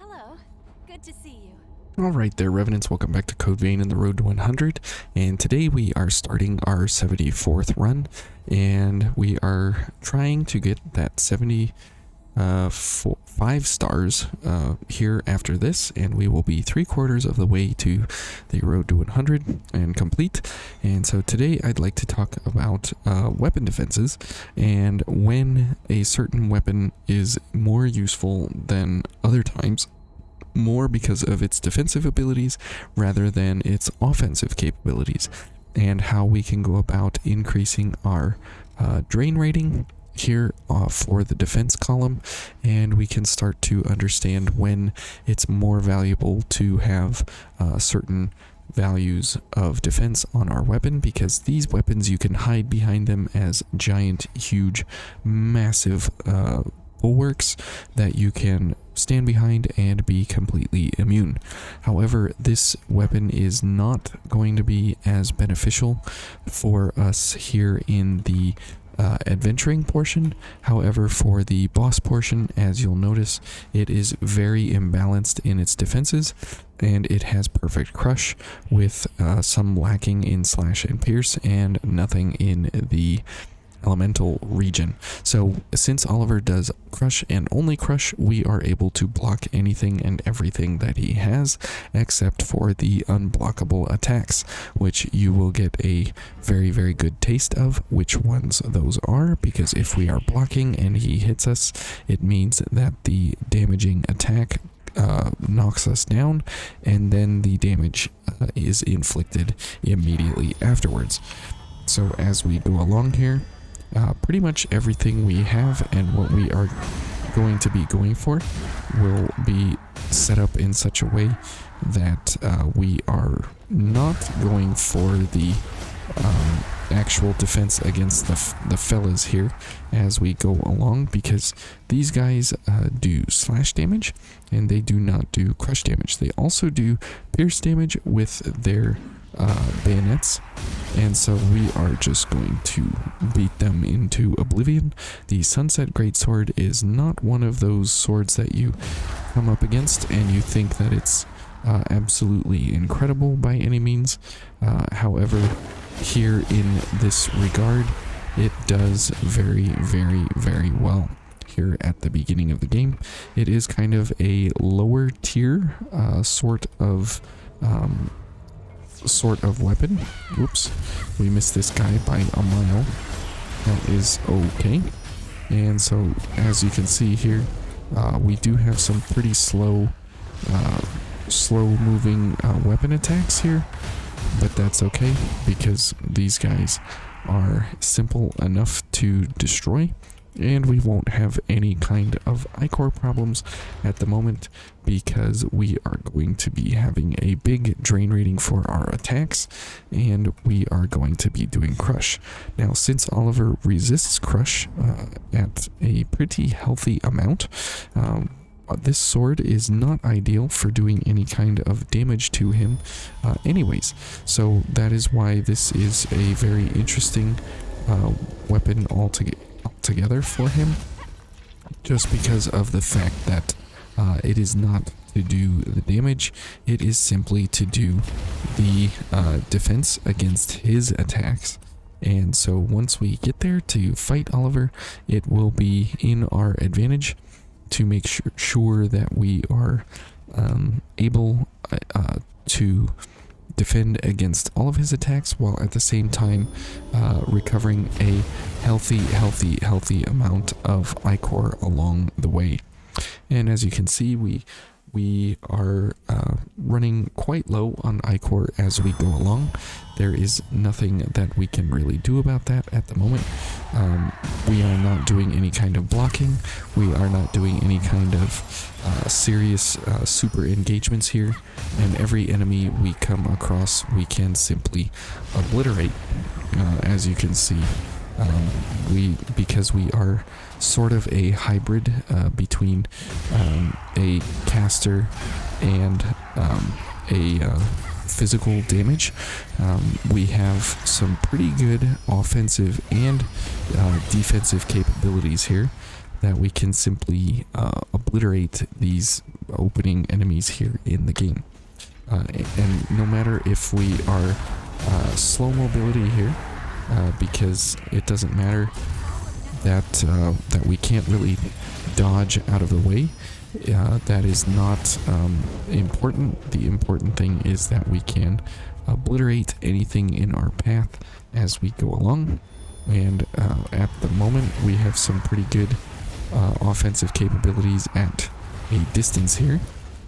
Hello. Good to see you. Alright there, Revenants, welcome back to Code Vein and the Road to 100, and today we are starting our 74th run, and we are trying to get that 5 stars here after this, and we will be 3/4 of the way to the Road to 100 and complete. And so today I'd like to talk about weapon defenses, and when a certain weapon is more useful than other times, more because of its defensive abilities rather than its offensive capabilities, and how we can go about increasing our drain rating here for the defense column, and we can start to understand when it's more valuable to have certain values of defense on our weapon, because these weapons, you can hide behind them as giant, huge, massive bulwarks that you can stand behind and be completely immune. However, this weapon is not going to be as beneficial for us here in the adventuring portion. However, for the boss portion, as you'll notice, it is very imbalanced in its defenses, and it has perfect crush with some lacking in slash and pierce and nothing in the elemental region. So since Oliver does crush and only crush, we are able to block anything and everything that he has, except for the unblockable attacks, which you will get a very good taste of which ones those are, because if we are blocking and he hits us, it means that the damaging attack knocks us down, and then the damage is inflicted immediately afterwards. So as we go along here, pretty much everything we have and what we are going to be going for will be set up in such a way that we are not going for the actual defense against the fellas here as we go along, because these guys do slash damage and they do not do crush damage. They also do pierce damage with their bayonets, and so we are just going to beat them into oblivion. The Sunset Greatsword is not one of those swords that you come up against and you think that it's absolutely incredible by any means. However, here in this regard, it does very well. Here at the beginning of the game, it is kind of a lower tier sort of weapon. Oops, we missed this guy by a mile. That is okay. And so as you can see here, we do have some pretty slow moving weapon attacks here, but that's okay because these guys are simple enough to destroy, and we won't have any kind of ichor problems at the moment because we are going to be having a big drain rating for our attacks, and we are going to be doing crush. Now, since Oliver resists crush at a pretty healthy amount, this sword is not ideal for doing any kind of damage to him anyways. So that is why this is a very interesting weapon altogether for him, just because of the fact that it is not to do the damage, it is simply to do the defense against his attacks. And so once we get there to fight Oliver, it will be in our advantage to make sure that we are able to defend against all of his attacks, while at the same time recovering a healthy amount of ichor along the way. And as you can see, we are running quite low on ichor as we go along. There is nothing that we can really do about that at the moment. We are not doing any kind of blocking. We are not doing any kind of serious super engagements here, and every enemy we come across we can simply obliterate. As you can see, because we are sort of a hybrid between a caster and a physical damage, we have some pretty good offensive and defensive capabilities here that we can simply obliterate these opening enemies here in the game. And no matter if we are slow mobility here, because it doesn't matter that we can't really dodge out of the way. That is not important. The important thing is that we can obliterate anything in our path as we go along. And at the moment, we have some pretty good offensive capabilities at a distance here.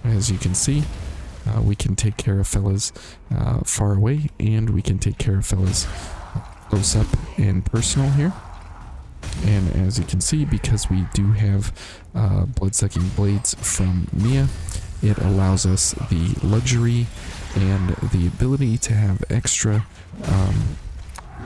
As you can see, we can take care of fellas far away, and we can take care of fellas close up and personal here. And as you can see, because we do have blood-sucking blades from Mia, it allows us the luxury and the ability to have extra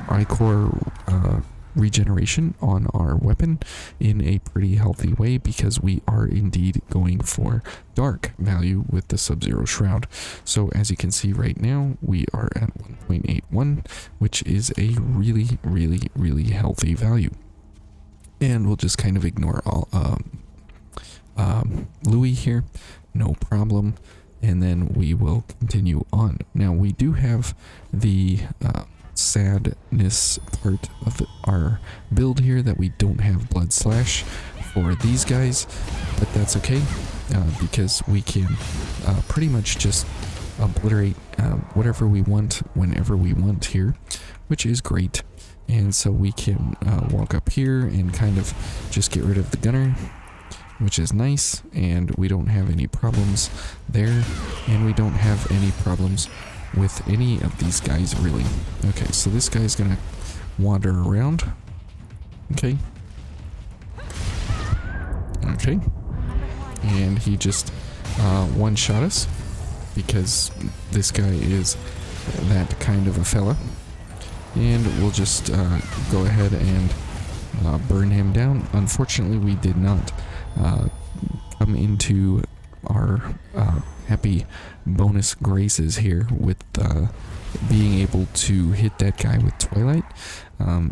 iCore regeneration on our weapon in a pretty healthy way, because we are indeed going for dark value with the Sub-Zero Shroud. So as you can see right now, we are at 1.81, which is a really, really, really healthy value. And we'll just kind of ignore all Louis here, no problem. And then we will continue on. Now we do have the sadness part of our build here, that we don't have Blood Slash for these guys, but that's okay, because we can pretty much just obliterate whatever we want whenever we want here, which is great. And so we can walk up here and kind of just get rid of the gunner, which is nice, and we don't have any problems there, and we don't have any problems with any of these guys really. Okay, so this guy's gonna wander around. Okay. Okay. And he just one-shot us, because this guy is that kind of a fella. And we'll just go ahead and burn him down. Unfortunately, we did not come into our happy bonus graces here with being able to hit that guy with Twilight.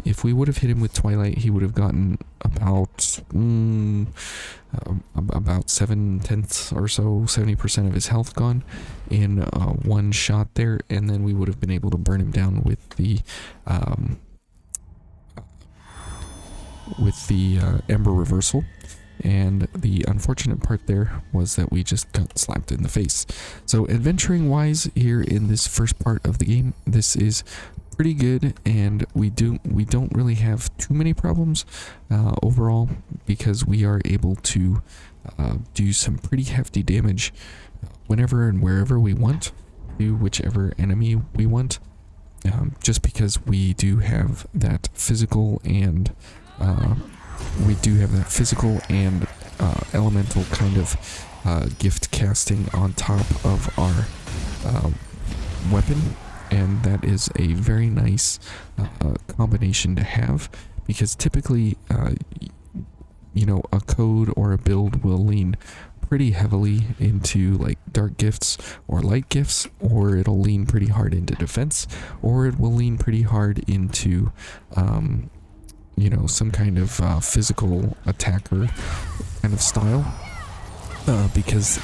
If we would have hit him with Twilight, he would have gotten about 7/10 or so, 70% of his health gone in one shot there, and then we would have been able to burn him down with the Ember Reversal. And the unfortunate part there was that we just got slapped in the face. So adventuring wise here in this first part of the game, this is pretty good, and we don't really have too many problems overall, because we are able to do some pretty hefty damage whenever and wherever we want, to whichever enemy we want, just because we do have that physical and elemental kind of gift casting on top of our weapon, and that is a very nice combination to have, because typically a code or a build will lean pretty heavily into like dark gifts or light gifts, or it'll lean pretty hard into defense, or it will lean pretty hard into some kind of physical attacker kind of style, because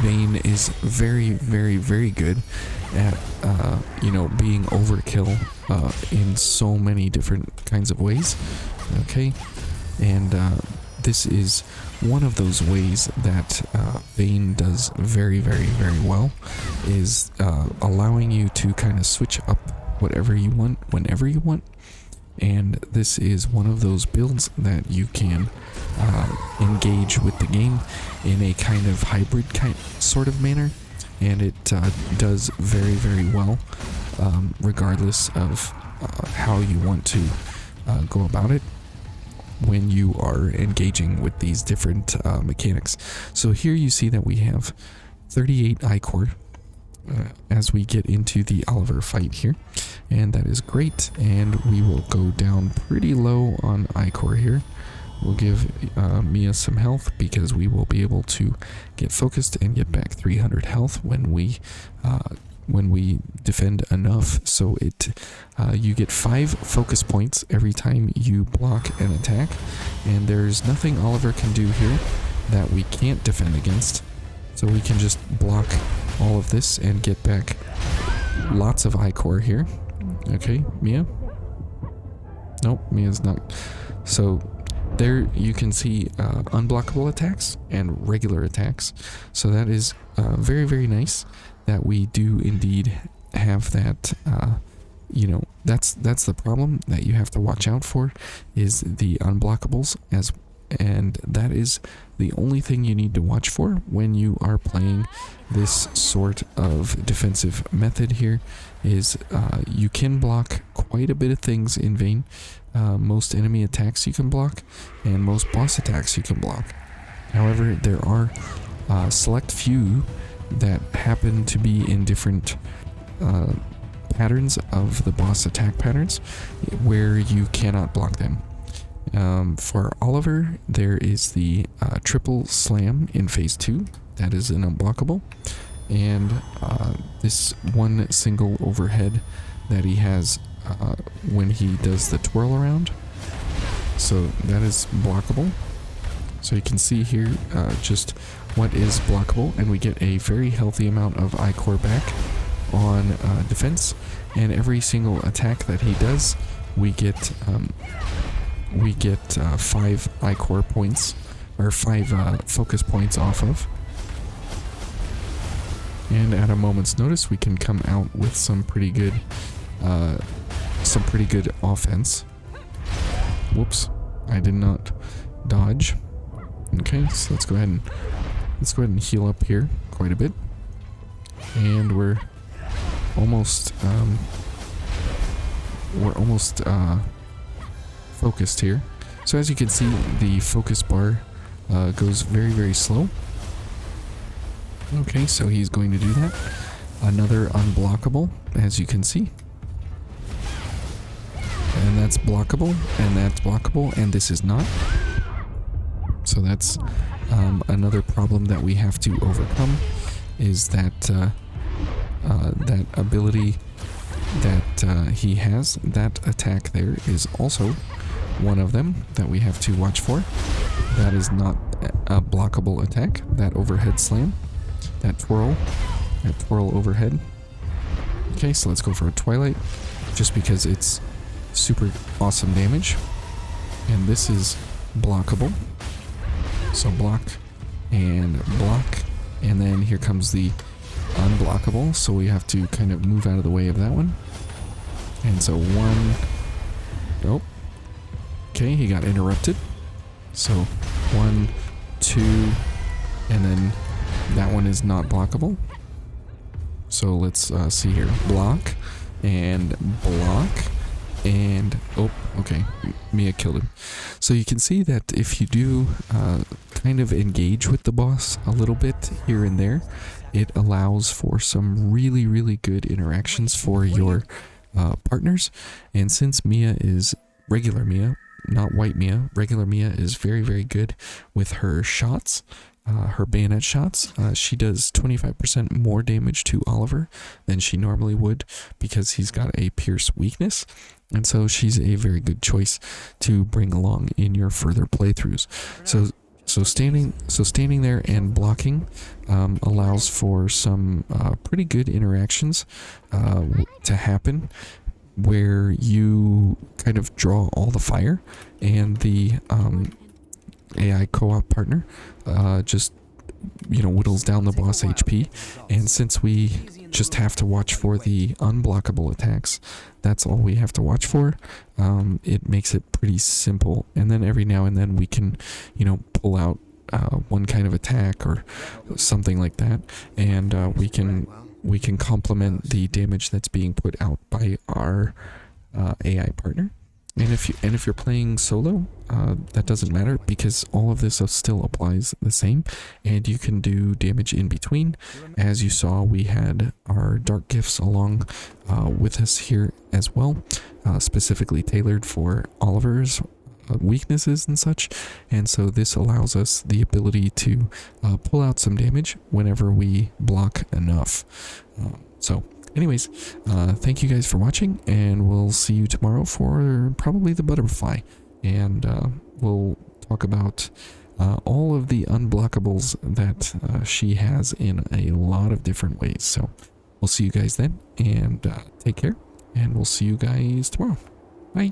Vayne is very, very, very good at being overkill in so many different kinds of ways. Okay, and this is one of those ways that Vayne does very, very, very well, is allowing you to kind of switch up whatever you want whenever you want. And this is one of those builds that you can engage with the game in a kind of hybrid sort of manner, and it does very, very well, regardless of how you want to go about it when you are engaging with these different mechanics. So here you see that we have 38 iCore as we get into the Oliver fight here, and that is great. And we will go down pretty low on iCore here. We'll give Mia some health, because we will be able to get focused and get back 300 health when we defend enough. So you get 5 focus points every time you block an attack, and there's nothing Oliver can do here that we can't defend against. So we can just block all of this and get back lots of I-core here. Okay, Mia? Nope, Mia's not. So there you can see unblockable attacks and regular attacks. So that is very, very nice that we do indeed have that. You know, that's the problem that you have to watch out for, is the unblockables, and that is the only thing you need to watch for when you are playing this sort of defensive method here. Is you can block quite a bit of things in Vayne. Most enemy attacks you can block, and most boss attacks you can block. However, there are select few that happen to be in different patterns of the boss attack patterns where you cannot block them. For Oliver, there is the triple slam in phase 2. That is an unblockable. And this one single overhead that he has when he does the twirl around. So that is blockable. So you can see here just what is blockable, and we get a very healthy amount of I-core back on defense, and every single attack that he does, we get 5 I-core points, or 5 focus points off of. And at a moment's notice, we can come out with some pretty good offense. Whoops, I did not dodge. Okay, so let's go ahead and heal up here quite a bit, and we're almost focused here. So as you can see, the focus bar goes very, very slow. Okay, so he's going to do that. Another unblockable, as you can see. And that's blockable, and that's blockable, and this is not. So that's another problem that we have to overcome, is that that ability that he has, that attack there is also one of them that we have to watch for. That is not a blockable attack, that overhead slam. That twirl overhead. Okay, so let's go for a Twilight, just because it's super awesome damage. And this is blockable. So block, and then here comes the unblockable, so we have to kind of move out of the way of that one. And so oh, okay, he got interrupted. So 1, 2, and then that one is not blockable. So let's see here. Block, and block, and oh, okay, Mia killed him. So you can see that if you do kind of engage with the boss a little bit here and there, it allows for some really, really good interactions for your partners. And since Mia is regular Mia, not white Mia, regular Mia is very, very good with her shots. Her bayonet shots, she does 25% more damage to Oliver than she normally would, because he's got a pierce weakness, and so she's a very good choice to bring along in your further playthroughs. So standing there and blocking allows for some pretty good interactions to happen, where you kind of draw all the fire, and the AI co-op partner just, you know, whittles down the boss HP. And since we just have to watch for the unblockable attacks, that's all we have to watch for. It makes it pretty simple, and then every now and then we can, you know, pull out one kind of attack or something like that, and we can complement the damage that's being put out by our AI partner. And if you're playing solo, that doesn't matter, because all of this still applies the same, and you can do damage in between. As you saw, we had our dark gifts along with us here as well, specifically tailored for Oliver's weaknesses and such, and so this allows us the ability to pull out some damage whenever we block enough. Anyways, thank you guys for watching, and we'll see you tomorrow for probably the butterfly, and we'll talk about all of the unblockables that she has in a lot of different ways. So we'll see you guys then, and take care, and we'll see you guys tomorrow. Bye.